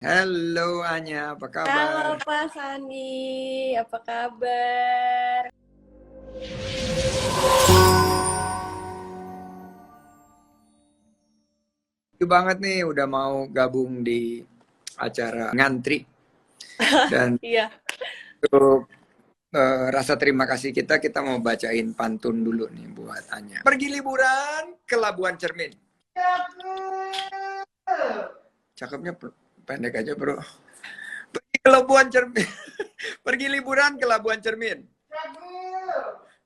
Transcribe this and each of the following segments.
Halo Anya, apa Halo kabar? Pak Sandi, apa kabar? Itu banget nih udah mau gabung di acara ngantri dan Iya. untuk rasa terima kasih kita mau bacain pantun dulu nih buat Anya. Pergi liburan ke Labuan Cermin. Cakepnya pendek aja bro. Pergi ke Labuan Cermin. Pergi liburan ke Labuan Cermin.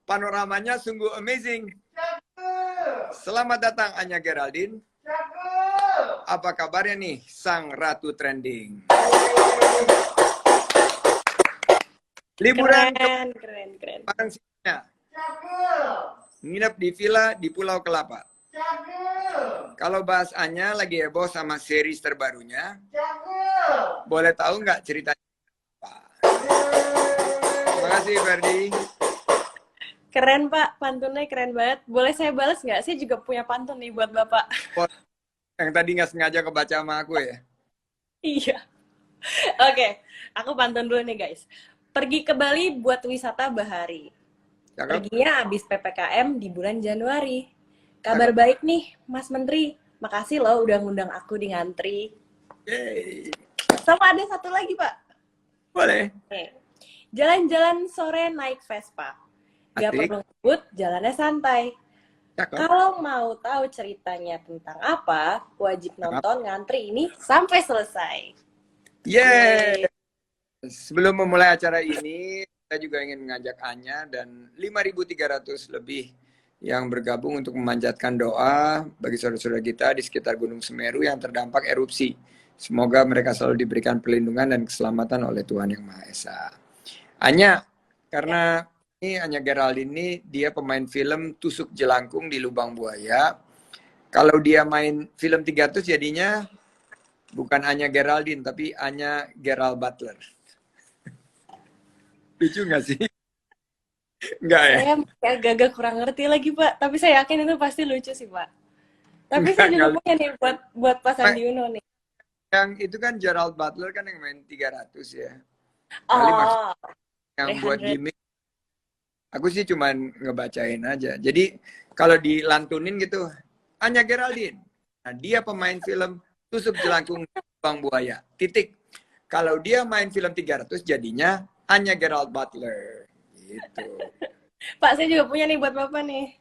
Panoramanya sungguh amazing. Selamat datang Anya Geraldine. Apa kabarnya nih sang ratu trending? Liburan ke Keren, keren, keren. Padang Singa. Nginep di villa di Pulau Kelapa. Kalau bahas Anya lagi heboh sama series terbarunya, boleh tahu nggak ceritanya apa? Terima kasih Ferdi. Keren Pak, pantunnya keren banget. Boleh saya balas nggak? Saya juga punya pantun nih buat Bapak. Yang tadi nggak sengaja kebaca sama aku ya. Iya. Oke, aku pantun dulu nih guys. Pergi ke Bali buat wisata bahari. Cakep, Perginya habis PPKM di bulan Januari. Kabar cakep. baik nih, Mas Menteri. Makasih loh udah ngundang aku di ngantri. Yeay. Sama ada satu lagi, Pak. Boleh. Nih, jalan-jalan sore naik Vespa. Gak Asik, perlu ngebut, jalannya santai. cakep, Kalau mau tahu ceritanya tentang apa, wajib cakep. nonton ngantri ini sampai selesai. Yeay. Yeay. Sebelum memulai acara ini, saya juga ingin mengajak Anya dan 5.300 lebih yang bergabung untuk memanjatkan doa bagi saudara-saudara kita di sekitar Gunung Semeru yang terdampak erupsi. Semoga mereka selalu diberikan perlindungan dan keselamatan oleh Tuhan Yang Maha Esa. Anya, Ya. karena ini Anya Geraldine ini dia pemain film Tusuk Jelangkung di Lubang Buaya. Kalau dia main film 300 jadinya bukan Anya Geraldine tapi Anya Gerald Butler. Lucu nggak sih? Enggak ya? Saya masih agak-agak kurang ngerti lagi, Pak. Tapi saya yakin itu pasti lucu sih, Pak. Tapi saya juga Enggak lucu. punya nih buat Pak Sandi Uno nih. Yang itu kan Gerald Butler kan yang main 300 ya. Kali maksud Oh, yang buat 300. gimmick, aku sih cuman ngebacain aja. Jadi kalau dilantunin gitu, Anya Geraldine. Nah, dia pemain film Tusuk Jelangkung Bang Buaya. Titik. Kalau dia main film 300 jadinya Anya Gerald Butler. Gitu. Pak, saya juga punya nih buat Bapak nih.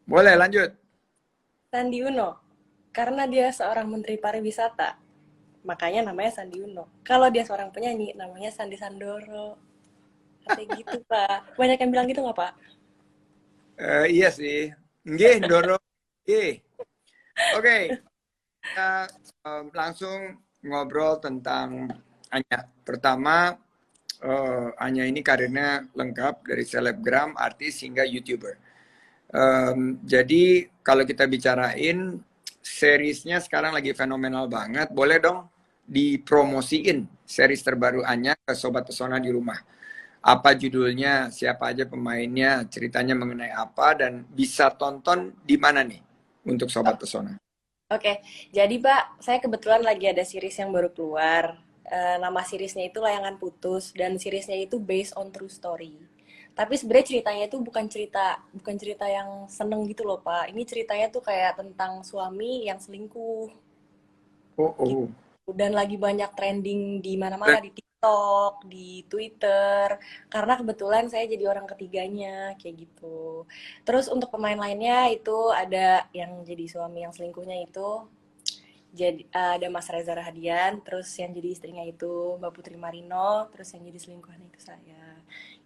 Boleh lanjut. Sandi Uno. Karena dia seorang menteri pariwisata, makanya namanya Sandi Uno. Kalau dia seorang penyanyi, namanya Sandi Sandoro. Katanya gitu, Pak. Banyak yang bilang gitu nggak, Pak? Iya sih. Nggih, Ndoro. Nggih. Oke, kita langsung ngobrol tentang Anya. Pertama, Anya ini karirnya lengkap dari selebgram, artis hingga YouTuber. Jadi kalau kita bicarain seriesnya sekarang lagi fenomenal banget, boleh dong dipromosiin series terbaru Anya ke Sobat Pesona di rumah. Apa judulnya, siapa aja pemainnya, ceritanya mengenai apa, dan bisa tonton di mana nih untuk Sobat Pesona. Oke, jadi Pak, saya kebetulan lagi ada series yang baru keluar. Nama seriesnya itu Layangan Putus dan seriesnya itu based on true story. Tapi sebenarnya ceritanya itu bukan cerita yang seneng gitu loh Pak. Ini ceritanya tuh kayak tentang suami yang selingkuh Oh, gitu. oh. Dan lagi banyak trending di mana-mana di TikTok, di Twitter. Karena kebetulan saya jadi orang ketiganya kayak gitu. Terus untuk pemain lainnya itu ada yang jadi suami yang selingkuhnya itu jadi ada Mas Reza Rahadian, terus yang jadi istrinya itu Mbak Putri Marino, terus yang jadi selingkuhan itu saya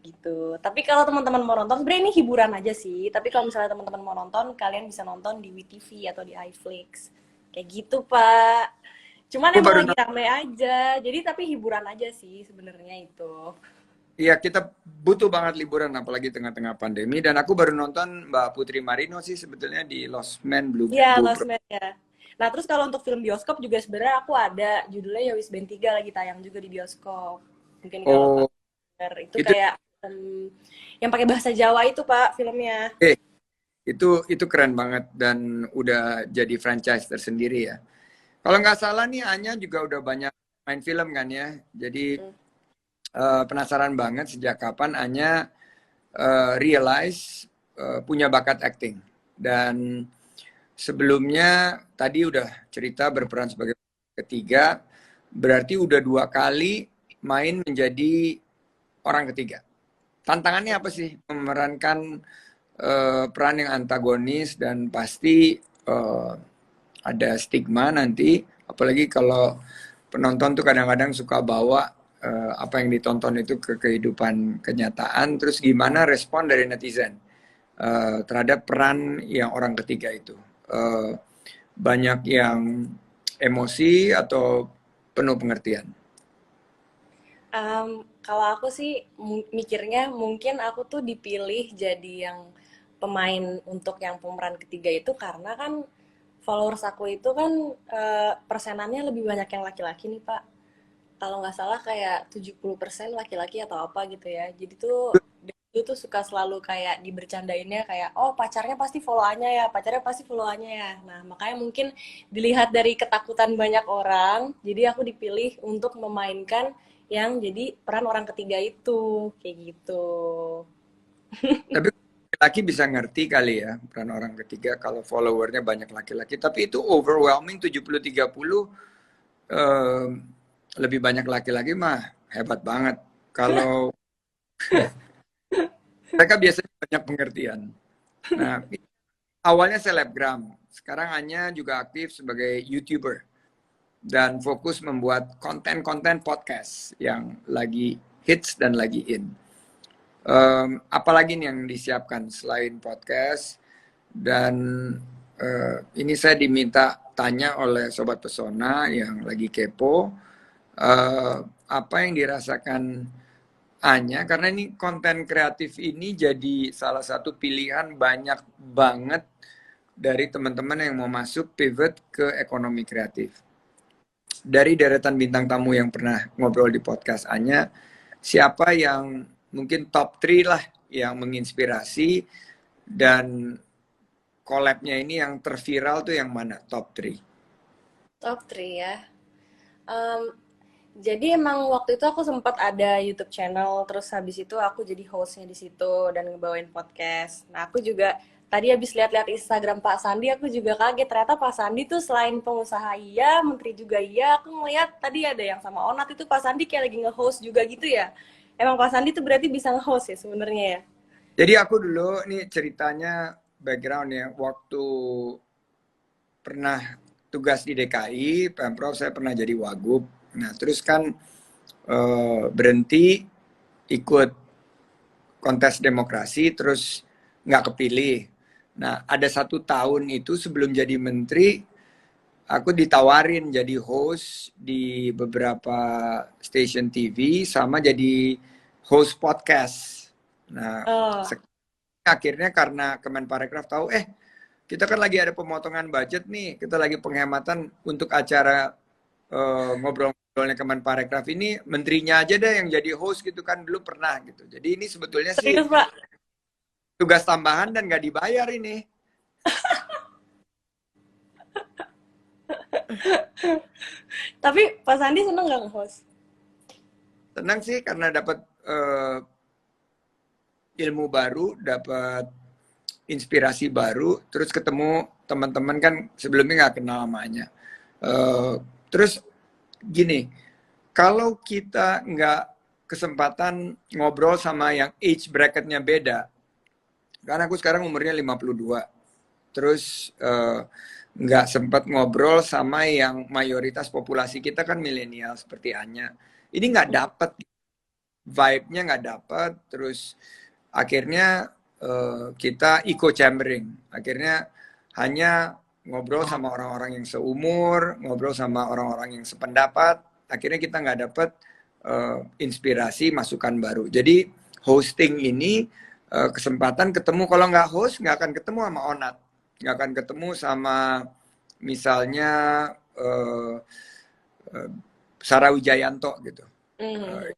gitu. Tapi kalau teman-teman mau nonton, sebenarnya ini hiburan aja sih. Tapi kalau misalnya teman-teman mau nonton, kalian bisa nonton di WeTV atau di iFlix. Kayak gitu, Pak. Cuman Aku emang baru lagi rame aja. Jadi tapi hiburan aja sih sebenarnya itu. Iya, kita butuh banget liburan apalagi tengah-tengah pandemi dan aku baru nonton Mbak Putri Marino sih sebetulnya di Lost Man Iya, Blue Lost Pro. Man ya. Nah, terus kalau untuk film bioskop juga sebenarnya aku ada judulnya Yowis Band 3 lagi tayang juga di bioskop. Mungkin kalau Pak Oh, denger, itu itu kayak yang pakai bahasa Jawa itu Pak filmnya. eh itu keren banget dan udah jadi franchise tersendiri ya. Kalau nggak salah nih Anya juga udah banyak main film kan ya. Jadi Hmm. penasaran banget sejak kapan Anya realize punya bakat acting. Dan sebelumnya tadi udah cerita berperan sebagai ketiga, berarti udah 2 kali main menjadi orang ketiga. Tantangannya apa sih? Memerankan peran yang antagonis dan pasti ada stigma nanti, apalagi kalau penonton tuh kadang-kadang suka bawa apa yang ditonton itu ke kehidupan kenyataan, terus gimana respon dari netizen terhadap peran yang orang ketiga itu. Banyak yang emosi atau penuh pengertian. Kalau aku sih mikirnya mungkin aku tuh dipilih jadi yang pemain untuk yang pemeran ketiga itu karena kan followers aku itu kan persenannya lebih banyak yang laki-laki nih Pak. Kalau nggak salah kayak 70% laki-laki atau apa gitu ya. Jadi tuh dia tuh suka selalu kayak dibercandainnya kayak oh pacarnya pasti follow Anya ya, pacarnya pasti follow Anya ya. Nah, makanya mungkin dilihat dari ketakutan banyak orang, jadi aku dipilih untuk memainkan yang jadi peran orang ketiga itu, kayak gitu. Tapi laki bisa ngerti kali ya peran orang ketiga kalau followernya banyak laki-laki. Tapi itu overwhelming 70-30 eh, lebih banyak laki-laki mah hebat banget. Kalau mereka biasanya banyak pengertian. Nah, awalnya selebgram, sekarang Anya juga aktif sebagai YouTuber dan fokus membuat konten-konten podcast yang lagi hits dan lagi in. Apalagi nih yang disiapkan selain podcast dan ini saya diminta tanya oleh Sobat Pesona yang lagi kepo apa yang dirasakan Anya karena ini konten kreatif ini jadi salah satu pilihan banyak banget dari teman-teman yang mau masuk pivot ke ekonomi kreatif. Dari deretan bintang tamu yang pernah ngobrol di podcast Anya, siapa yang mungkin top 3 lah yang menginspirasi dan collab-nya ini yang terviral tuh yang mana top 3? Top 3 ya. Em, jadi emang waktu itu aku sempat ada YouTube channel, terus habis itu aku jadi hostnya di situ dan ngebawain podcast. Nah aku juga tadi habis lihat-lihat Instagram Pak Sandi, aku juga kaget ternyata Pak Sandi tuh selain pengusaha iya, menteri juga iya. Aku ngeliat tadi ada yang sama Onat itu Pak Sandi kayak lagi nge-host juga gitu ya. Emang Pak Sandi tuh berarti bisa nge-host ya sebenarnya ya. Jadi aku dulu nih ceritanya background ya, waktu pernah tugas di DKI, Pemprov saya pernah jadi wagub. Nah terus kan berhenti ikut kontes demokrasi terus nggak kepilih. Nah ada 1 tahun itu sebelum jadi menteri aku ditawarin jadi host di beberapa stasiun TV sama jadi host podcast. Nah Oh, akhirnya karena Kemenparekraf tahu kita kan lagi ada pemotongan budget nih, kita lagi penghematan untuk acara ngobrol-ngobrolnya Kemenparekraf ini, menterinya aja deh yang jadi host gitu kan, dulu pernah gitu. Jadi ini sebetulnya sih serius Pak. tugas tambahan dan nggak dibayar ini. Tapi Pak Sandi seneng gak nge-host? Tenang sih karena dapat ilmu baru, dapat inspirasi baru, terus ketemu teman-teman kan sebelumnya nggak kenal namanya. Terus gini, kalau kita nggak kesempatan ngobrol sama yang age bracketnya beda, karena aku sekarang umurnya 52, terus nggak sempat ngobrol sama yang mayoritas populasi kita kan milenial seperti Anya. Ini nggak dapet, vibe-nya nggak dapet, terus akhirnya kita echo chambering. Akhirnya hanya ngobrol sama orang-orang yang seumur, ngobrol sama orang-orang yang sependapat. Akhirnya kita nggak dapet inspirasi, masukan baru. Jadi hosting ini kesempatan ketemu. Kalau nggak host, nggak akan ketemu sama Onat. Nggak akan ketemu sama misalnya Sarah Wijayanto gitu. Mhm.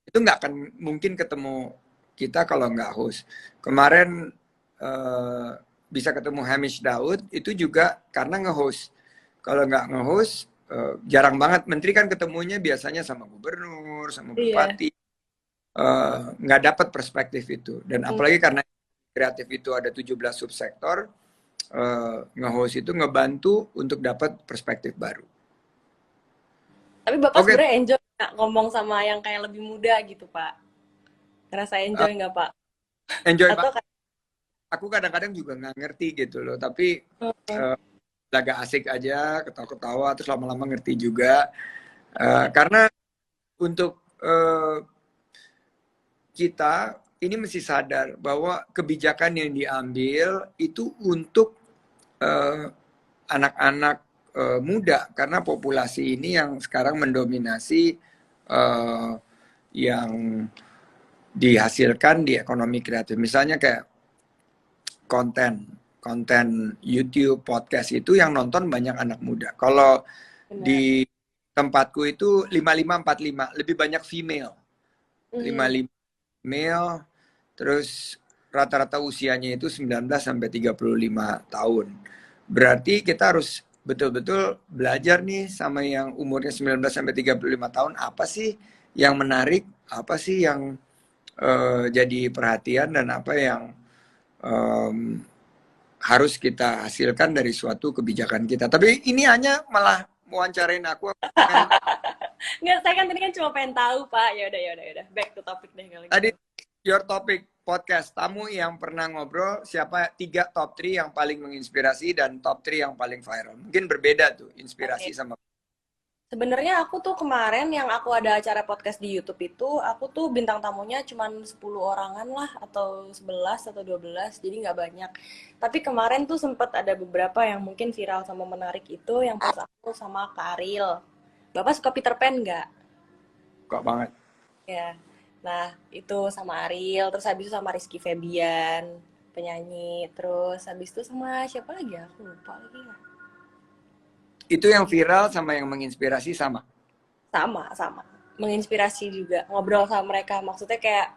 Itu nggak akan mungkin ketemu kita kalau nggak host. Kemarin bisa ketemu Hamish Daud itu juga karena nge-host. Kalau nggak nge-host jarang banget menteri kan ketemunya biasanya sama gubernur, sama Iya. bupati. Nggak dapat perspektif itu. Dan apalagi karena kreatif itu ada 17 subsektor, nge-host itu ngebantu untuk dapat perspektif baru. Tapi Bapak Oke, sebenarnya enjoy nggak ngomong sama yang kayak lebih muda gitu, Pak? Ngerasa enjoy nggak, Pak? enjoy Atau banget. kayak, Aku kadang-kadang juga nggak ngerti gitu loh, tapi "Hmm, uh, agak asik aja, ketawa-ketawa, terus lama-lama ngerti juga. Karena untuk kita ini mesti sadar bahwa kebijakan yang diambil itu untuk eh, anak-anak muda karena populasi ini yang sekarang mendominasi yang dihasilkan di ekonomi kreatif. Misalnya kayak konten YouTube, podcast itu yang nonton banyak anak muda. Kalau benar. di tempatku itu 55-45, lebih banyak female. Hmm, 55 male, terus rata-rata usianya itu 19 sampai 35 tahun. Berarti kita harus betul-betul belajar nih sama yang umurnya 19 sampai 35 tahun, apa sih yang menarik, apa sih yang jadi perhatian dan apa yang em, harus kita hasilkan dari suatu kebijakan kita. Tapi ini hanya malah wawancarain aku pengen nggak, saya kan tadi kan cuma pengen tahu, Pak. Ya udah. Back to topic deh kalau tadi gitu. your topic podcast tamu yang pernah ngobrol siapa 3 top 3 yang paling menginspirasi dan top 3 yang paling viral. Mungkin berbeda tuh inspirasi Oke. sama. Sebenarnya aku tuh kemarin yang aku ada acara podcast di YouTube itu, aku tuh bintang tamunya cuma 10 orangan lah, atau 11 atau 12, jadi nggak banyak. Tapi kemarin tuh sempat ada beberapa yang mungkin viral sama menarik itu, yang pas aku sama Kak Ariel. Bapak suka Peter Pan nggak? Kok banget. Ya. Nah, itu sama Ariel, terus habis itu sama Rizky Febian, penyanyi. Terus habis itu sama siapa lagi ya? Aku lupa lagi ya. Itu yang viral sama yang menginspirasi sama. Sama. Menginspirasi juga. Ngobrol sama mereka. Maksudnya kayak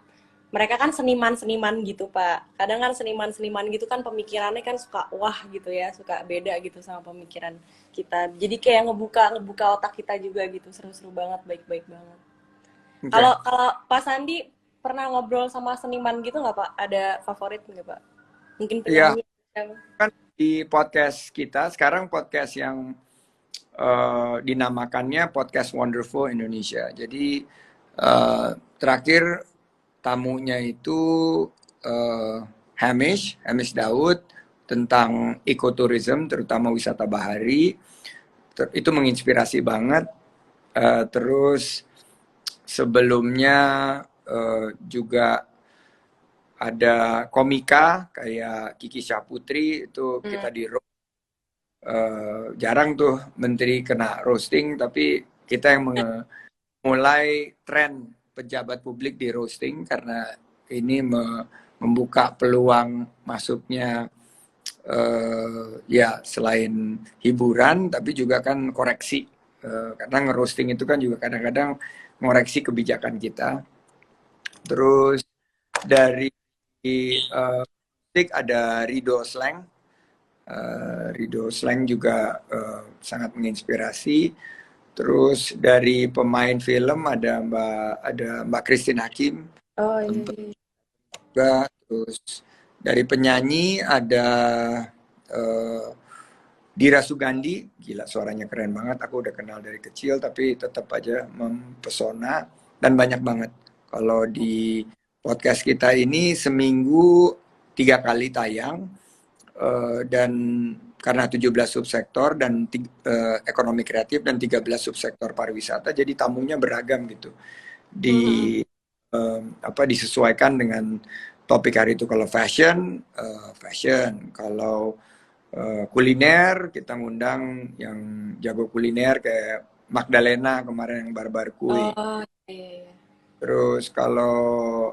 mereka kan seniman-seniman gitu, Pak. Kadang kan seniman-seniman gitu kan pemikirannya kan suka wah gitu ya, suka beda gitu sama pemikiran kita. Jadi kayak ngebuka otak kita juga gitu. Seru-seru banget, baik-baik banget. Oke. Kalau Okay. kalau Pak Sandi pernah ngobrol sama seniman gitu nggak, Pak? Ada favorit nggak, Pak? Mungkin Ya, penyanyi. kan di podcast kita sekarang podcast yang dinamakannya podcast Wonderful Indonesia. Jadi terakhir tamunya itu Hamish Daud tentang ekoturism terutama wisata bahari. Itu menginspirasi banget. Terus sebelumnya juga ada komika kayak Kiki Syahputri itu Hmm. kita di jarang tuh menteri kena roasting tapi kita yang mulai tren pejabat publik di roasting karena ini membuka peluang masuknya ya selain hiburan tapi juga kan koreksi. Karena ngerosting itu kan juga kadang-kadang ngoreksi kebijakan kita. Terus dari ada Rido Slang. Rido Slang juga sangat menginspirasi. Terus dari pemain film ada Mbak Christine Hakim Oh iya, sempat iya. juga. Terus dari penyanyi ada eh, Dira Sugandi, gila suaranya keren banget. Aku udah kenal dari kecil tapi tetap aja mempesona dan banyak banget. Kalau di podcast kita ini seminggu 3 kali tayang dan karena 17 subsektor dan ekonomi kreatif dan 13 subsektor pariwisata jadi tamunya beragam gitu. Hmm. Di disesuaikan dengan topik hari itu. Kalau fashion, fashion. Kalau kuliner kita ngundang yang jago kuliner kayak Magdalena kemarin yang barbar kue. Oh iya, iya. Terus kalau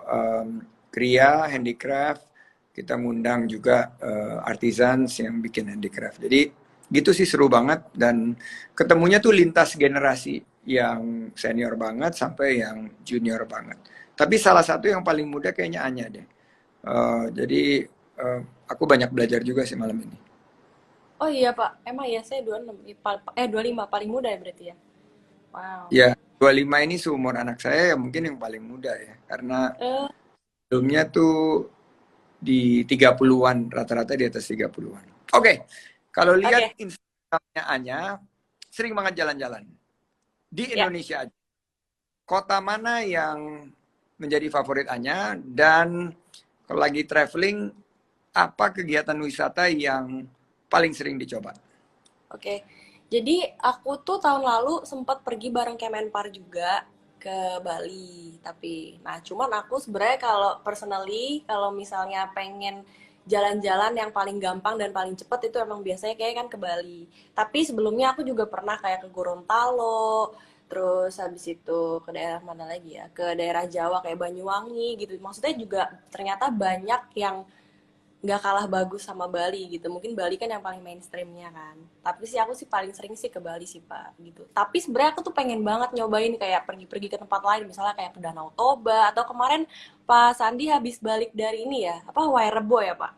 Kria handicraft kita ngundang juga artisans yang bikin handicraft. Jadi gitu sih seru banget dan ketemunya tuh lintas generasi yang senior banget sampai yang junior banget. Tapi salah satu yang paling muda kayaknya Anya deh. Jadi aku banyak belajar juga sih malam ini. Oh iya Pak, emang ya saya 26, 25 paling muda ya berarti ya. Wow. Ya, 25 ini seumur anak saya ya mungkin yang paling muda ya. Karena Eh, sebelumnya tuh di 30-an, rata-rata di atas 30-an. Oke, kalau lihat oke, Instagramnya Anya, sering banget jalan-jalan. Di ya. Indonesia aja. Kota mana yang menjadi favorit Anya, dan kalau lagi traveling, apa kegiatan wisata yang paling sering dicoba? Oke. Jadi aku tuh tahun lalu sempat pergi bareng Kemenpar juga ke Bali. Tapi, nah cuman aku sebenarnya kalau personally, kalau misalnya pengen jalan-jalan yang paling gampang dan paling cepet itu emang biasanya kayak kan ke Bali. Tapi sebelumnya aku juga pernah kayak ke Gorontalo, terus habis itu ke daerah mana lagi ya? Ke daerah Jawa kayak Banyuwangi gitu. Maksudnya juga ternyata banyak yang nggak kalah bagus sama Bali gitu. Mungkin Bali kan yang paling mainstreamnya kan. Tapi sih aku sih paling sering sih ke Bali sih Pak gitu. Tapi sebenarnya aku tuh pengen banget nyobain kayak pergi-pergi ke tempat lain, misalnya kayak ke Danau Toba atau kemarin Pak Sandi habis balik dari ini ya, apa Wairebo ya Pak.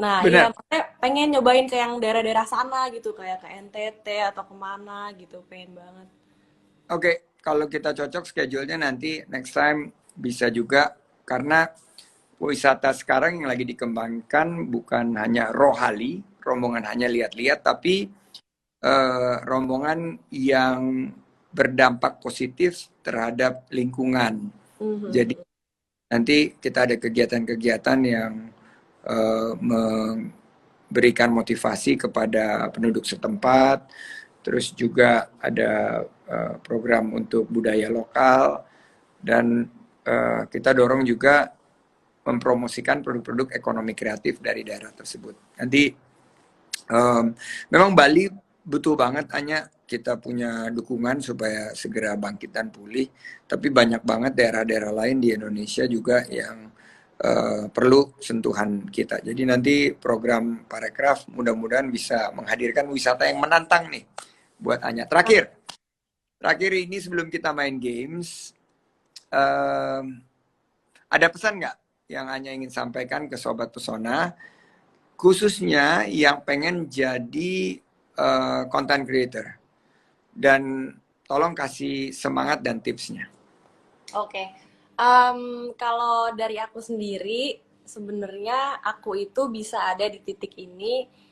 Nah iya Benar. maksudnya pengen nyobain ke yang daerah-daerah sana gitu kayak ke NTT atau kemana gitu, pengen banget. Oke, kalau kita cocok schedule-nya nanti next time bisa juga, karena wisata sekarang yang lagi dikembangkan bukan hanya rohali, rombongan hanya lihat-lihat, tapi rombongan yang berdampak positif terhadap lingkungan. Jadi Mhm. nanti kita ada kegiatan-kegiatan yang memberikan motivasi kepada penduduk setempat, terus juga ada program untuk budaya lokal, dan kita dorong juga mempromosikan produk-produk ekonomi kreatif dari daerah tersebut. Nanti memang Bali butuh banget hanya kita punya dukungan supaya segera bangkit dan pulih, tapi banyak banget daerah-daerah lain di Indonesia juga yang perlu sentuhan kita. Jadi nanti program Parekraf mudah-mudahan bisa menghadirkan wisata yang menantang nih buat Anya. Terakhir ini sebelum kita main games, ada pesan nggak yang Anya ingin sampaikan ke Sobat Pesona, khususnya yang pengen jadi content creator, dan tolong kasih semangat dan tipsnya. Oke, kalau dari aku sendiri, sebenarnya aku itu bisa ada di titik ini.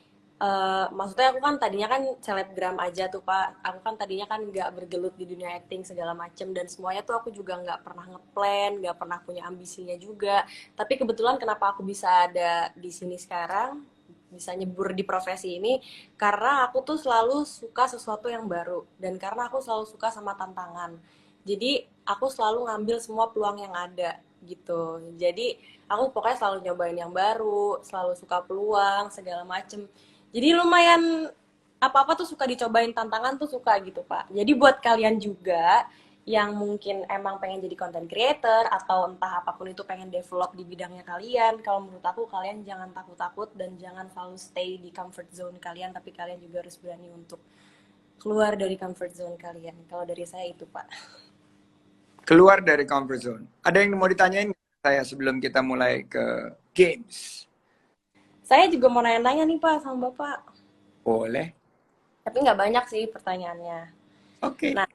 Maksudnya aku kan tadinya kan selebgram aja tuh Pak. Aku kan tadinya kan nggak bergelut di dunia acting segala macem dan semuanya tuh aku juga nggak pernah ngeplan, nggak pernah punya ambisinya juga. Tapi kebetulan kenapa aku bisa ada di sini sekarang, bisa nyebur di profesi ini, karena aku tuh selalu suka sesuatu yang baru dan karena aku selalu suka sama tantangan. Jadi aku selalu ngambil semua peluang yang ada gitu. Jadi aku pokoknya selalu nyobain yang baru, selalu suka peluang segala macem. Jadi lumayan apa-apa tuh suka dicobain, tantangan tuh suka gitu Pak. Jadi buat kalian juga yang mungkin emang pengen jadi content creator atau entah apapun itu pengen develop di bidangnya kalian, kalau menurut aku kalian jangan takut-takut dan jangan selalu stay di comfort zone kalian, tapi kalian juga harus berani untuk keluar dari comfort zone kalian. Kalau dari saya itu Pak. Keluar dari comfort zone. Ada yang mau ditanyain saya sebelum kita mulai ke games? Saya juga mau nanya-nanya nih Pak sama Bapak. Boleh. Tapi nggak banyak sih pertanyaannya. Oke. Nah,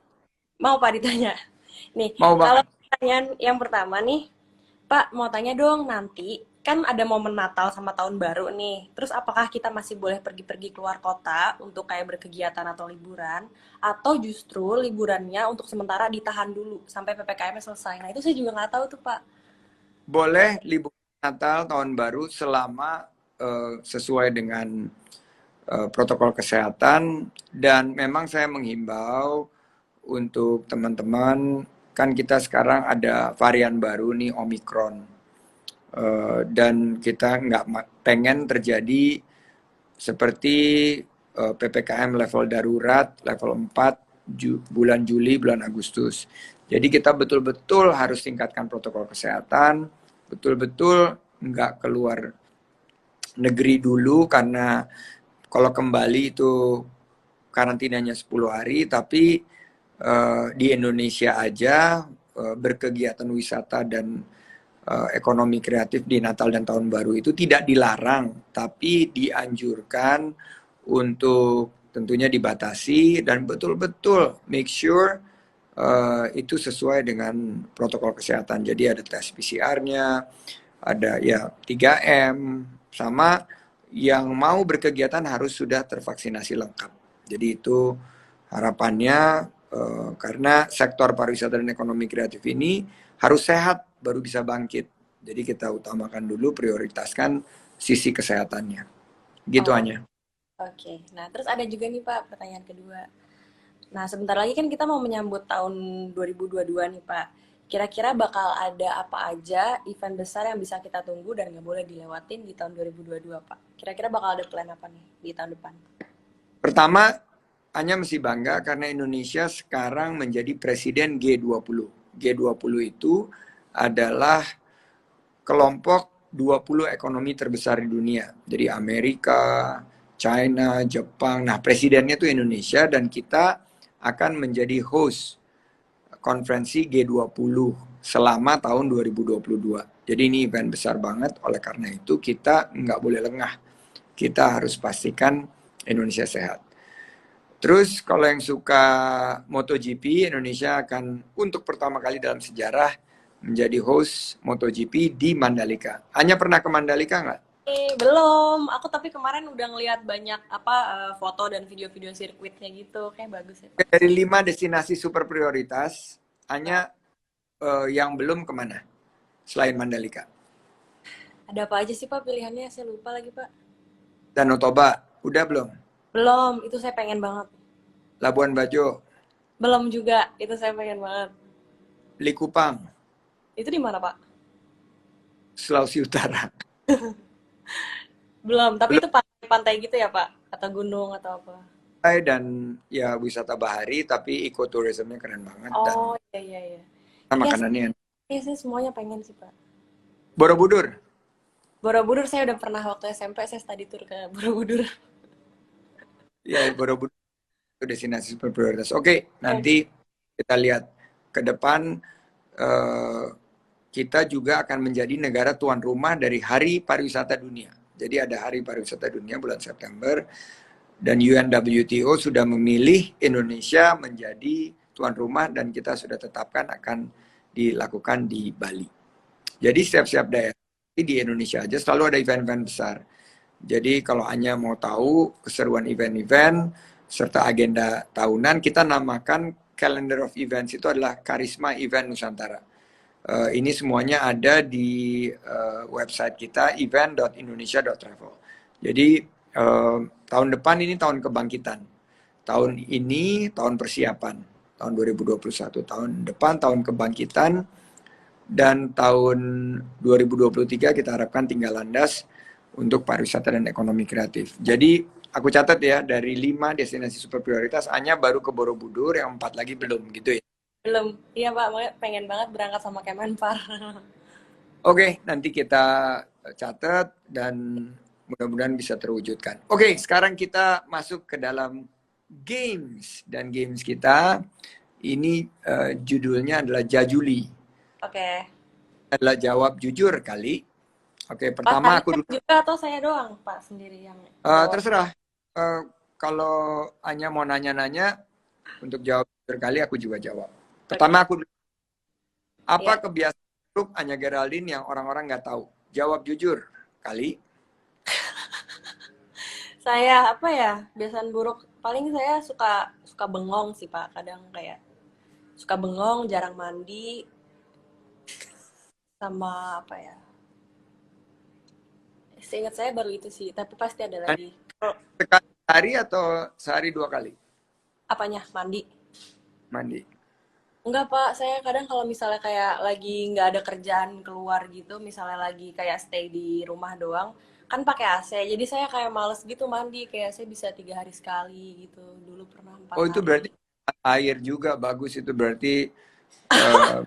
mau Pak ditanya? Nih, Mau kalau banget. pertanyaan yang pertama nih, Pak mau tanya dong nanti, kan ada momen Natal sama Tahun Baru nih. Terus apakah kita masih boleh pergi-pergi keluar kota untuk kayak berkegiatan atau liburan? Atau justru liburannya untuk sementara ditahan dulu sampai PPKM selesai? Nah itu saya juga nggak tahu tuh Pak. Boleh libur Natal, Tahun Baru selama sesuai dengan protokol kesehatan, dan memang saya menghimbau untuk teman-teman, kan kita sekarang ada varian baru nih, Omikron. Dan kita nggak pengen terjadi seperti PPKM level darurat, level 4, bulan Juli, bulan Agustus. Jadi kita betul-betul harus tingkatkan protokol kesehatan, betul-betul nggak keluar negeri dulu, karena kalau kembali itu karantinanya 10 hari, tapi di Indonesia aja berkegiatan wisata dan ekonomi kreatif di Natal dan Tahun Baru itu tidak dilarang, tapi dianjurkan untuk tentunya dibatasi dan betul-betul make sure itu sesuai dengan protokol kesehatan. Jadi ada tes PCR-nya, ada ya 3M, sama yang mau berkegiatan harus sudah tervaksinasi lengkap. Jadi itu harapannya karena sektor pariwisata dan ekonomi kreatif ini harus sehat baru bisa bangkit. Jadi kita utamakan dulu, prioritaskan sisi kesehatannya. Gitu Oh, hanya. oke. Nah, terus ada juga nih Pak, pertanyaan kedua. Nah, sebentar lagi kan kita mau menyambut tahun 2022 nih Pak. Kira-kira bakal ada apa aja event besar yang bisa kita tunggu dan nggak boleh dilewatin di tahun 2022 Pak? Kira-kira bakal ada plan apa nih di tahun depan? Pertama, hanya mesti bangga karena Indonesia sekarang menjadi presiden G20. G20 itu adalah kelompok 20 ekonomi terbesar di dunia. Jadi Amerika, China, Jepang. Nah, presidennya itu Indonesia dan kita akan menjadi host konferensi G20 selama tahun 2022. Jadi ini event besar banget, oleh karena itu kita nggak boleh lengah. Kita harus pastikan Indonesia sehat. Terus kalau yang suka MotoGP, Indonesia akan untuk pertama kali dalam sejarah menjadi host MotoGP di Mandalika. Hanya pernah ke Mandalika nggak? Belum. Aku tapi kemarin udah ngeliat banyak apa foto dan video-video sirkuitnya gitu. Kayak bagus ya, Pak. Dari 5 destinasi super prioritas, Nah, hanya yang belum kemana selain Mandalika? ada apa aja sih Pak pilihannya? Saya lupa lagi, Pak. Danau Toba, udah belum? Belum, itu saya pengen banget. Labuan Bajo, Belum juga, itu saya pengen banget. Likupang, Itu di mana, Pak? Sulawesi Utara. Belum, tapi Belum itu pantai-pantai gitu ya, Pak? Atau gunung atau apa? dan ya wisata bahari, tapi ekoturismnya keren banget dan Oh, iya, iya, iya. Iya, makanannya enak. iya sih semuanya pengen sih, Pak. Borobudur, Borobudur saya udah pernah waktu SMP, saya study tour ke Borobudur. ya Borobudur itu destinasi super prioritas. Oke, nanti kita lihat ke depan eh, kita juga akan menjadi negara tuan rumah dari Hari Pariwisata Dunia. Jadi ada Hari Pariwisata Dunia bulan September dan UNWTO sudah memilih Indonesia menjadi tuan rumah dan kita sudah tetapkan akan dilakukan di Bali. Jadi setiap daerah di Indonesia aja selalu ada event-event besar. Jadi kalau hanya mau tahu keseruan event-event serta agenda tahunan, kita namakan calendar of events itu adalah Karisma Event Nusantara. Ini semuanya ada di website kita event.indonesia.travel. Jadi tahun depan ini tahun kebangkitan. Tahun ini tahun persiapan. Tahun 2021. Tahun depan tahun kebangkitan. Dan tahun 2023 kita harapkan tinggal landas untuk pariwisata dan ekonomi kreatif. Jadi aku catat ya, dari 5 destinasi super prioritas, hanya baru ke Borobudur, yang 4 lagi belum gitu ya. Belum. Iya, Pak, makanya pengen banget berangkat sama Kemenpar. Oke, nanti kita catat dan mudah-mudahan bisa terwujudkan. Oke, sekarang kita masuk ke dalam games. Dan games kita ini judulnya adalah Jajuli. Oke. Adalah jawab jujur kali. Oke, Pak pertama Sandi aku dulu. juga atau saya doang, Pak, sendiri yang jawab? Terserah. Kalau hanya mau nanya-nanya, untuk jawab jujur kali aku juga jawab. Pertama Oke. aku dulu. Apa Iya. kebiasaan buruk Anya Geraldine yang orang-orang nggak tahu? Jawab jujur kali. Saya apa ya? Kebiasaan buruk paling saya suka suka bengong sih, Pak. Kadang kayak suka bengong, jarang mandi, sama apa ya? Seingat saya baru itu sih, tapi pasti ada lagi. Oh, Sekali sehari atau sehari 2 kali apanya? Mandi? mandi? Enggak, Pak. Saya kadang kalau misalnya kayak lagi nggak ada kerjaan keluar gitu, misalnya lagi kayak stay di rumah doang, kan pakai AC. Jadi saya kayak males gitu mandi, kayak saya bisa 3 hari sekali gitu. Dulu pernah empat Oh, itu hari. berarti air juga bagus, itu berarti eh,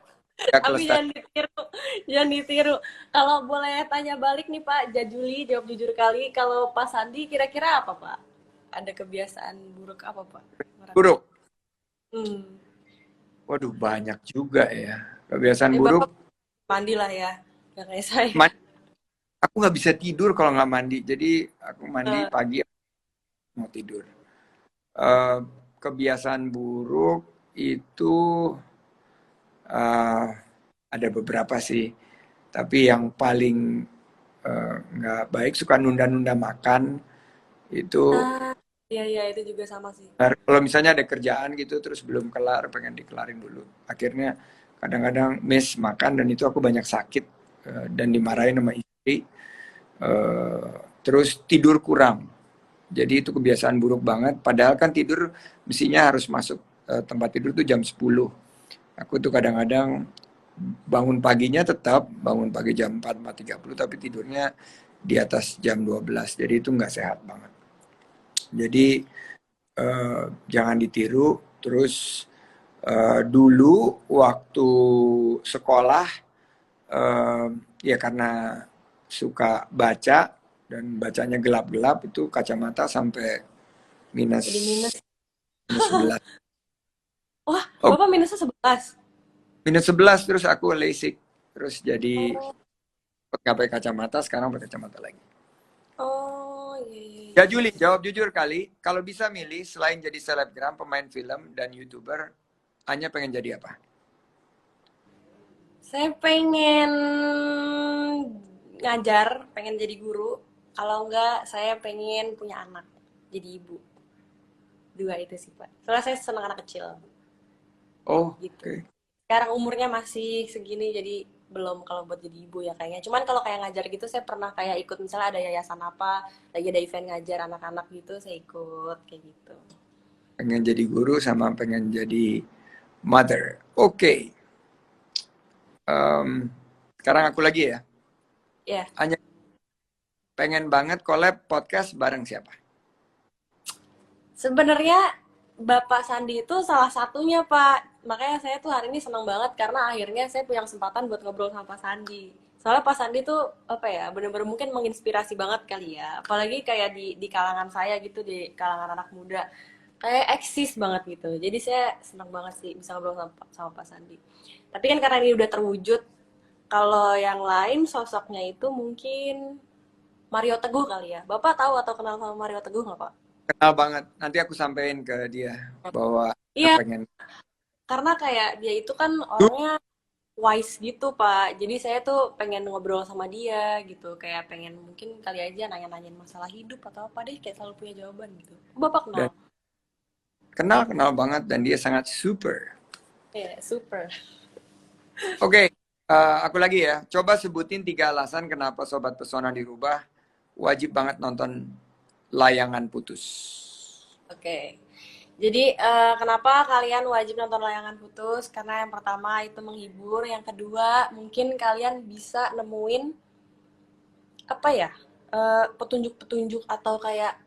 ya Tapi kelestarian. jangan ditiru, jangan ditiru. Kalau boleh tanya balik nih Pak, Jajuli jawab jujur kali. Kalau Pak Sandi kira-kira apa Pak? Ada kebiasaan buruk apa Pak? Buruk. Hmm. Waduh, banyak juga ya. Kebiasaan Tapi buruk. Bapak mandi lah ya. Gak kayak saya. Mandi, aku nggak bisa tidur kalau nggak mandi. Jadi aku mandi Eh, pagi mau tidur. Eh, Kebiasaan buruk itu eh, ada beberapa sih. Tapi yang paling nggak baik suka nunda-nunda makan itu. ah, iya iya itu juga sama sih. Kalau misalnya ada kerjaan gitu terus belum kelar, pengen dikelarin dulu. Akhirnya kadang-kadang miss makan dan itu aku banyak sakit dan Hmm. dimarahin sama istri. Eh, Terus tidur kurang. Jadi itu kebiasaan buruk banget. Padahal kan tidur mestinya harus masuk tempat tidur tuh jam 10. Aku tuh kadang-kadang bangun paginya tetap bangun pagi jam 4, 4:30 tapi tidurnya di atas jam 12. Jadi itu nggak sehat banget. Jadi jangan ditiru. Terus dulu waktu sekolah eh, ya karena suka baca dan bacanya gelap-gelap itu kacamata sampai Jadi minus minus. minus 11. Wah, Oh, Bapak minusnya 11. minus 11 terus aku LASIK. Terus jadi Oh, nggak pakai kacamata, sekarang pakai kacamata lagi. oh iya iya Ya iya. Juli, jawab jujur kali. Kalau bisa milih selain jadi selebgram, pemain film, dan YouTuber, hanya pengen jadi apa? Saya pengen ngajar, pengen jadi guru. Kalau enggak, saya pengen punya anak, jadi ibu. Dua itu sih, Pak. Soalnya saya senang anak kecil, Oh, gitu. oke. Sekarang umurnya masih segini, jadi belum kalau buat jadi ibu ya kayaknya. Cuman kalau kayak ngajar gitu, saya pernah kayak ikut misalnya ada yayasan apa, lagi ada event ngajar anak-anak gitu, saya ikut kayak gitu. Pengen jadi guru sama pengen jadi mother. Oke. Em, Sekarang aku lagi ya. Ya, Hanya pengen banget collab podcast bareng siapa? sebenarnya Bapak Sandi itu salah satunya, Pak. Makanya saya tuh hari ini senang banget karena akhirnya saya punya kesempatan buat ngobrol sama Pak Sandi. Soalnya Pak Sandi tuh apa ya, bener-bener mungkin menginspirasi banget kali ya. Apalagi kayak di kalangan saya gitu, di kalangan anak muda. Kayak eksis banget gitu. Jadi saya senang banget sih bisa ngobrol sama Pak Sandi. Tapi kan karena ini udah terwujud, kalau yang lain sosoknya itu mungkin Mario Teguh kali ya. Bapak tahu atau kenal sama Mario Teguh nggak, Pak? Kenal banget. Nanti aku sampein ke dia bahwa Iya, pengen. karena kayak dia itu kan orangnya wise gitu, Pak. Jadi saya tuh pengen ngobrol sama dia gitu. Kayak pengen mungkin kali aja nanya-nanyain masalah hidup atau apa deh. Kayak selalu punya jawaban gitu. Bapak kenal? Dan kenal banget dan dia sangat super. Iya, super. Oke, aku lagi ya. Coba sebutin 3 alasan kenapa Sobat Pesona dirubah. Wajib banget nonton Layangan Putus. Oke. Jadi kenapa kalian wajib nonton Layangan Putus? Karena yang pertama itu menghibur, yang kedua mungkin kalian bisa nemuin apa ya petunjuk-petunjuk atau kayak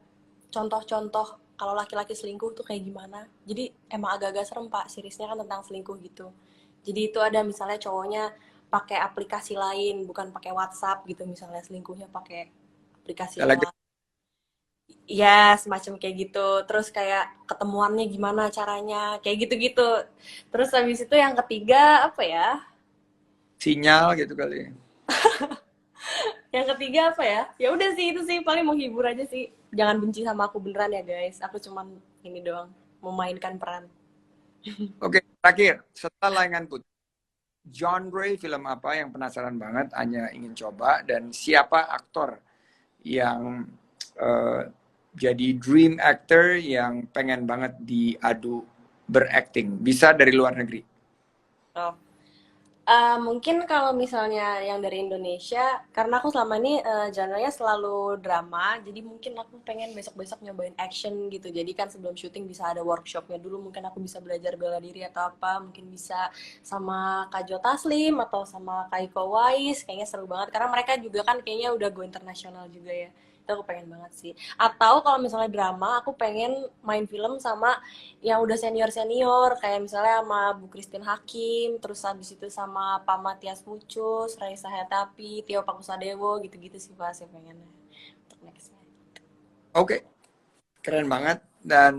contoh-contoh kalau laki-laki selingkuh tuh kayak gimana. Jadi emang agak-agak serem Pak, seriesnya kan tentang selingkuh gitu. Jadi itu ada misalnya cowoknya pakai aplikasi lain, bukan pakai WhatsApp gitu misalnya selingkuhnya pakai aplikasi yang Telegram. lain. Ya, semacam kayak gitu. Terus kayak ketemuannya gimana caranya, kayak gitu-gitu. Terus habis itu yang ketiga apa ya? Sinyal gitu kali. Yang ketiga apa ya? Ya udah sih itu sih paling menghibur aja sih. Jangan benci sama aku beneran ya guys. Aku cuman ini doang memainkan peran. Oke, terakhir. Setelah Layangan Putus, genre film apa yang penasaran banget, hanya ingin coba, dan siapa aktor yang eh, jadi dream actor yang pengen banget diadu berakting. Bisa dari luar negeri. Oh. Mungkin kalau misalnya yang dari Indonesia, karena aku selama ini genre-nya selalu drama, jadi mungkin aku pengen besok-besok nyobain action gitu. Jadi kan sebelum syuting bisa ada workshopnya dulu, mungkin aku bisa belajar bela diri atau apa, mungkin bisa sama Kak Jo Taslim atau sama Kak Iko Uwais, kayaknya seru banget. Karena mereka juga kan kayaknya udah go internasional juga ya. Itu aku pengen banget sih. Atau kalau misalnya drama, aku pengen main film sama yang udah senior-senior kayak misalnya sama Bu Christine Hakim, terus habis itu sama Pak Matias Mucus, Raisa Hetapi, Tio Pakusadewo gitu-gitu sih Pak saya pengen untuk nextnya. Oke, keren banget. Dan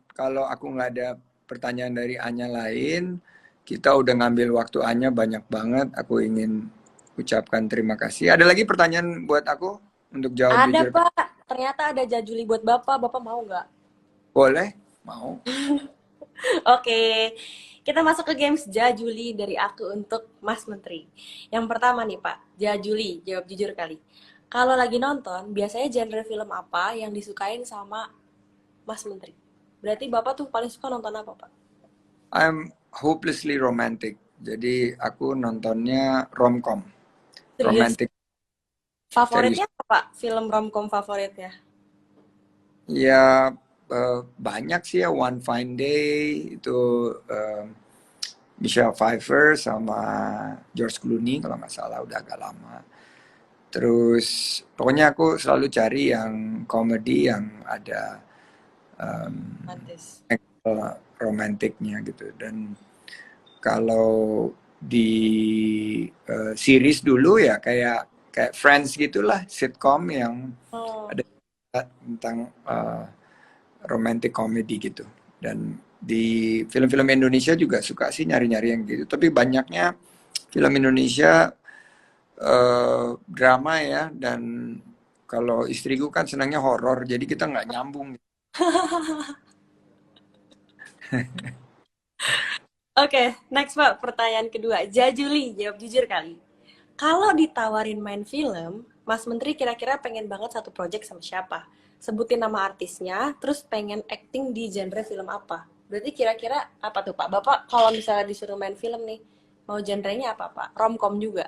kalau aku nggak ada pertanyaan dari Anya lain, kita udah ngambil waktu Anya banyak banget. Aku ingin ucapkan terima kasih. Ada lagi pertanyaan buat aku untuk jawab Ada, jujur? Pak. Ternyata ada Jajuli buat Bapak. Bapak mau nggak? Boleh? Mau? Oke. Kita masuk ke games Jajuli dari aku untuk Mas Menteri. Yang pertama nih, Pak. Jajuli, jawab jujur kali. Kalau lagi nonton, biasanya genre film apa yang disukain sama Mas Menteri? Berarti Bapak tuh paling suka nonton apa, Pak? I'm hopelessly romantic. Jadi aku nontonnya romcom. Serius? Romantic, serius. Favoritnya apa, Pak? Film romcom favoritnya? Ya banyak sih ya. One Fine Day itu eh, Michelle Pfeiffer sama George Clooney kalau nggak salah, udah agak lama. Terus pokoknya aku selalu cari yang komedi yang ada em, Mantis. angle romantiknya gitu. Dan kalau di series dulu ya kayak kayak Friends gitulah, sitcom yang Oh, ada tentang romantic comedy gitu. Dan di film-film Indonesia juga suka sih nyari-nyari yang gitu. Tapi banyaknya film Indonesia drama ya. Dan kalau istriku kan senangnya horor, jadi kita nggak nyambung. oke, next Pak, pertanyaan kedua. Jajuli, jawab jujur kali. Kalau ditawarin main film, Mas Menteri kira-kira pengen banget satu project sama siapa? Sebutin nama artisnya, terus pengen acting di genre film apa? Berarti kira-kira apa tuh Pak? Bapak kalau misalnya disuruh main film nih, mau genrenya apa Pak? Romcom juga?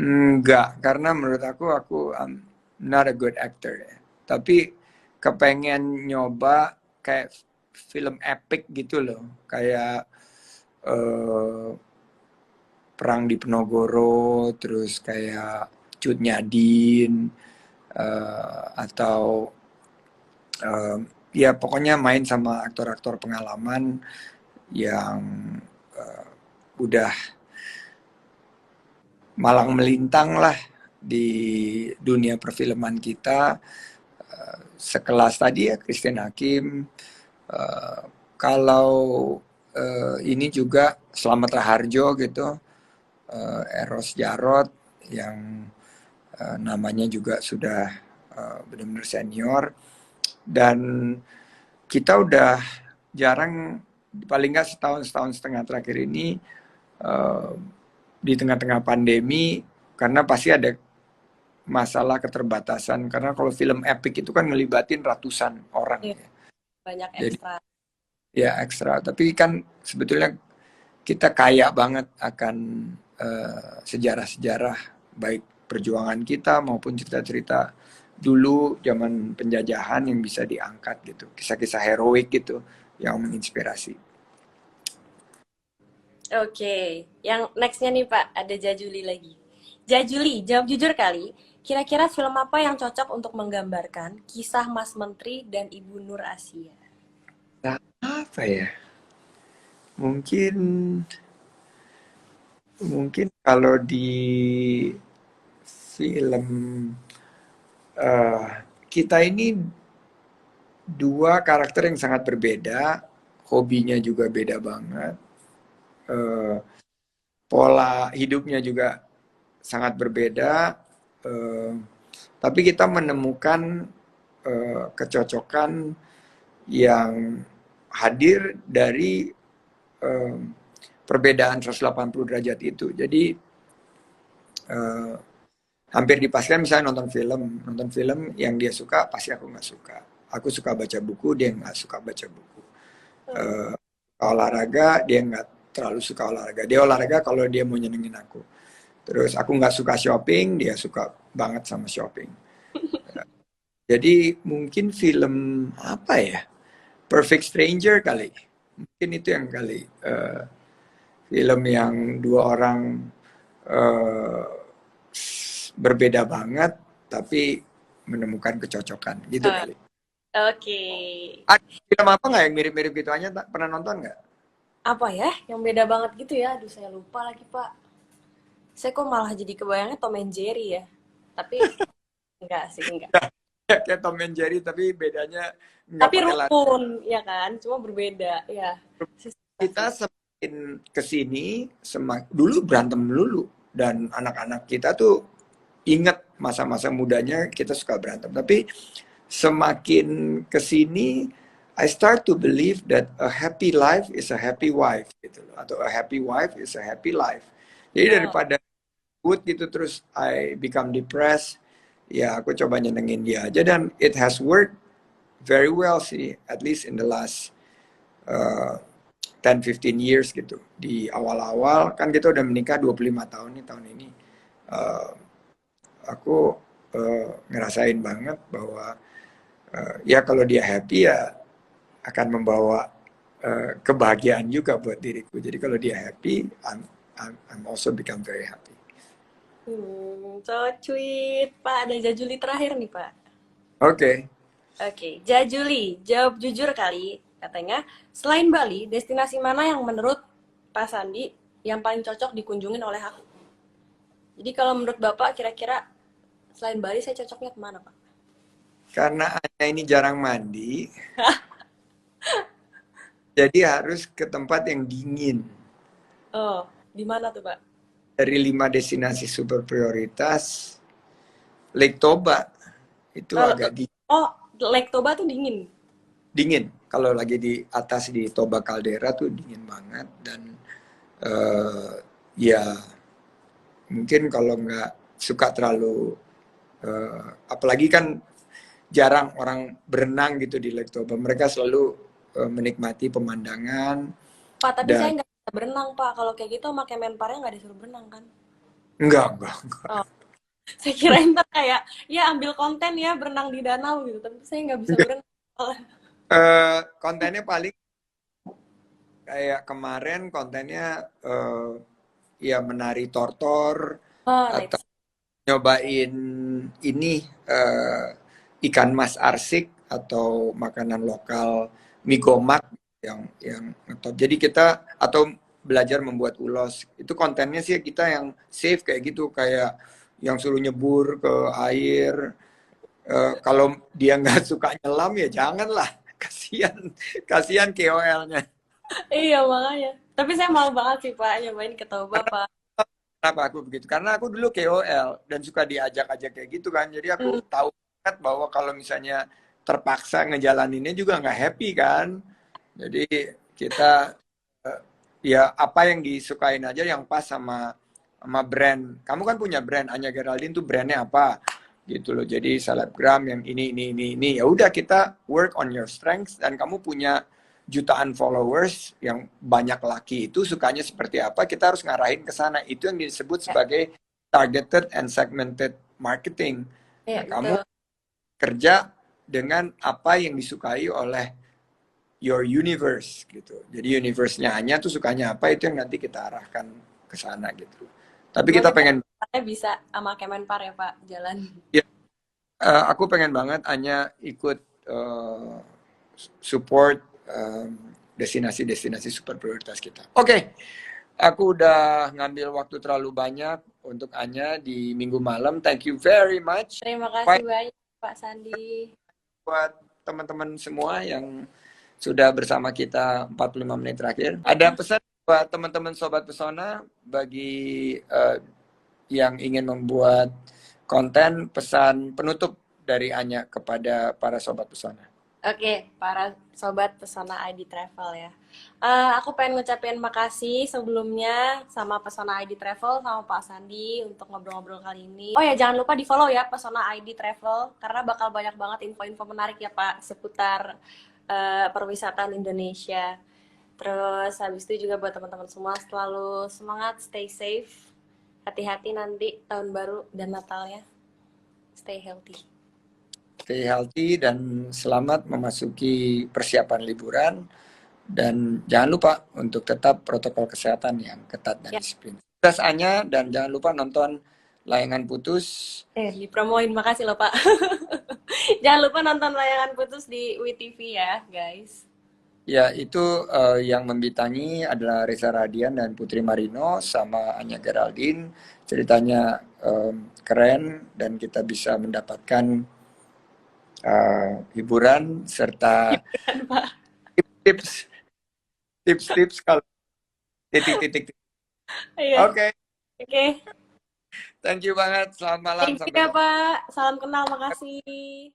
Enggak, karena menurut aku not a good actor ya. Tapi kepengen nyoba kayak film epic gitu loh. Kayak eh, Perang di Penogoro, terus kayak Cut Nyadin, atau eh, ya pokoknya main sama aktor-aktor pengalaman yang eh, udah malang melintang lah di dunia perfilman kita. Sekelas tadi ya Christine Hakim. Eh, Kalau ini juga Slamet Raharjo gitu, Eros Jarot yang namanya juga sudah benar-benar senior. Dan kita udah jarang, paling nggak setahun setengah terakhir ini, eh, di tengah-tengah pandemi, karena pasti ada masalah keterbatasan. Karena kalau film epic itu kan ngelibatin ratusan orang Iya, ya. banyak Jadi ekstra. ya ekstra. Tapi kan sebetulnya kita kaya banget akan sejarah-sejarah baik perjuangan kita maupun cerita-cerita dulu zaman penjajahan yang bisa diangkat gitu. Kisah-kisah heroik gitu yang menginspirasi. Oke, yang nextnya nih Pak, ada Jajuli lagi. Jajuli, jawab jujur kali. Kira-kira film apa yang cocok untuk menggambarkan kisah Mas Menteri dan Ibu Nur Asia? Nah, apa ya? Mungkin mungkin kalau di film eh, kita ini dua karakter yang sangat berbeda, hobinya juga beda banget, eh, pola hidupnya juga sangat berbeda, eh, tapi kita menemukan kecocokan yang hadir dari eh, perbedaan 180 derajat itu. Jadi eh, hampir dipastikan misalnya nonton film yang dia suka pasti aku nggak suka. Aku suka baca buku, dia nggak suka baca buku. Eh, Olahraga, dia nggak terlalu suka olahraga. Dia olahraga kalau dia mau nyenengin aku. Terus aku nggak suka shopping, dia suka banget sama shopping. Jadi mungkin film apa ya? Perfect Stranger kali. Mungkin itu yang kali. Film yang dua orang eh, berbeda banget, tapi menemukan kecocokan. Gitu kali. Oke, Ada film apa nggak yang mirip-mirip gitu aja? Pernah nonton nggak? apa ya yang beda banget gitu ya? Aduh, saya lupa lagi Pak. Saya kok malah jadi kebayangnya Tom and Jerry ya. Tapi enggak sih, enggak. Kayak Tom and Jerry, tapi bedanya nggak Tapi pakai lari. rukun, ya kan? Cuma berbeda, ya. Kita Sih. semakin kesini, dulu berantem dulu. dan anak-anak kita tuh ingat masa-masa mudanya kita suka berantem. Tapi semakin kesini, I start to believe that a happy life is a happy wife, gitu loh. Atau a happy wife is a happy life. Jadi Oh, daripada good gitu terus I become depressed, ya aku coba nyenengin dia aja dan it has worked very well sih, at least in the last uh, 10-15 years gitu. Di awal-awal kan kita udah menikah 25 tahun nih tahun ini. Uh, aku ngerasain banget bahwa ya kalau dia happy ya akan membawa kebahagiaan juga buat diriku. Jadi kalau dia happy, I'm also become very happy. so sweet. Pak, ada Jajuli terakhir nih, Pak. Oke. Oke, Jajuli, jawab jujur kali. Katanya, selain Bali, destinasi mana yang menurut Pak Sandi yang paling cocok dikunjungin oleh aku? Jadi kalau menurut Bapak, kira-kira selain Bali, saya cocoknya kemana, Pak? Karena Anya ini jarang mandi, jadi harus ke tempat yang dingin. Oh, di mana tuh, Pak? Dari 5 destinasi super prioritas, Lake Toba itu Oh, agak oh, Lake Toba tuh dingin. dingin. Kalau lagi di atas di Toba Caldera tuh dingin banget dan ya mungkin kalau nggak suka terlalu apalagi kan jarang orang berenang gitu di Lake Toba. Mereka selalu menikmati pemandangan Pak, tapi saya dan nggak bisa berenang, Pak. Kalau kayak gitu sama Kemenparnya nggak disuruh berenang, kan? enggak. Oh, saya kira ntar kayak, ya ambil konten ya berenang di danau gitu. Tapi saya nggak bisa berenang. Kontennya paling kayak kemarin kontennya ya menari tortor Oh, atau nice. nyobain ini ikan mas arsik atau makanan lokal mie gomak yang ngetop. Jadi kita atau belajar membuat ulos. Itu kontennya sih kita yang safe kayak gitu kayak yang suruh nyebur ke air. Kalau dia nggak suka nyelam ya janganlah. Kasihan kasihan KOL-nya. Iya, makanya. Tapi saya mau banget sih, Pak, nyobain ke Toba, Pak. Kenapa aku begitu? Karena aku dulu KOL dan suka diajak-ajak kayak gitu kan. Jadi Hmm. aku tahu banget bahwa kalau misalnya terpaksa ngejalaninnya juga nggak happy kan. Jadi kita eh, ya apa yang disukain aja yang pas sama brand. Kamu kan punya brand Anya Geraldine tuh brandnya apa gitu loh. Jadi selebgram yang ini. Ya udah kita work on your strengths dan kamu punya jutaan followers yang banyak laki itu sukanya seperti apa, kita harus ngarahin ke sana. Itu yang disebut Ya, sebagai targeted and segmented marketing. iya, Nah, kamu betul. kerja dengan apa yang disukai oleh your universe gitu. Jadi universe-nya hanya tuh sukanya apa itu yang nanti kita arahkan ke sana gitu. Tapi kita Semoga pengen saya bisa sama Kemenpar ya, Pak, jalan. ya, aku pengen banget hanya ikut support destinasi-destinasi super prioritas kita. Oke, aku udah ngambil waktu terlalu banyak untuk Anya di minggu malam. Thank you very much. Terima kasih Baik banyak, Pak Sandi. buat teman-teman semua yang sudah bersama kita 45 menit terakhir. Ada pesan buat teman-teman Sobat Pesona bagi yang ingin membuat konten, pesan penutup dari Anya kepada para Sobat Pesona. Oke, para sobat Pesona ID Travel ya. Aku pengen ngucapin makasih sebelumnya sama Pesona ID Travel sama Pak Sandi untuk ngobrol-ngobrol kali ini. Oh ya, jangan lupa di follow ya Pesona ID Travel karena bakal banyak banget info-info menarik ya Pak seputar perwisatan Indonesia. Terus habis itu juga buat teman-teman semua selalu semangat, stay safe, hati-hati nanti tahun baru dan Natalnya, stay healthy. Stay healthy dan selamat memasuki persiapan liburan. Dan jangan lupa untuk tetap protokol kesehatan yang ketat dan Ya, disiplin. Sukses Anya dan jangan lupa nonton Layangan Putus. dipromoin, makasih loh Pak. Jangan lupa nonton Layangan Putus di WeTV ya, guys. Ya, itu yang membintangi adalah Reza Radian dan Putri Marino sama Anya Geraldine. Ceritanya keren dan kita bisa mendapatkan hiburan serta Kan, Pak. tips tips kalau titik-titik. Iya, Oke. oke. Thank you banget. Selamat malam. Thank you Sampai ya ketemu. Pak. Salam kenal, makasih.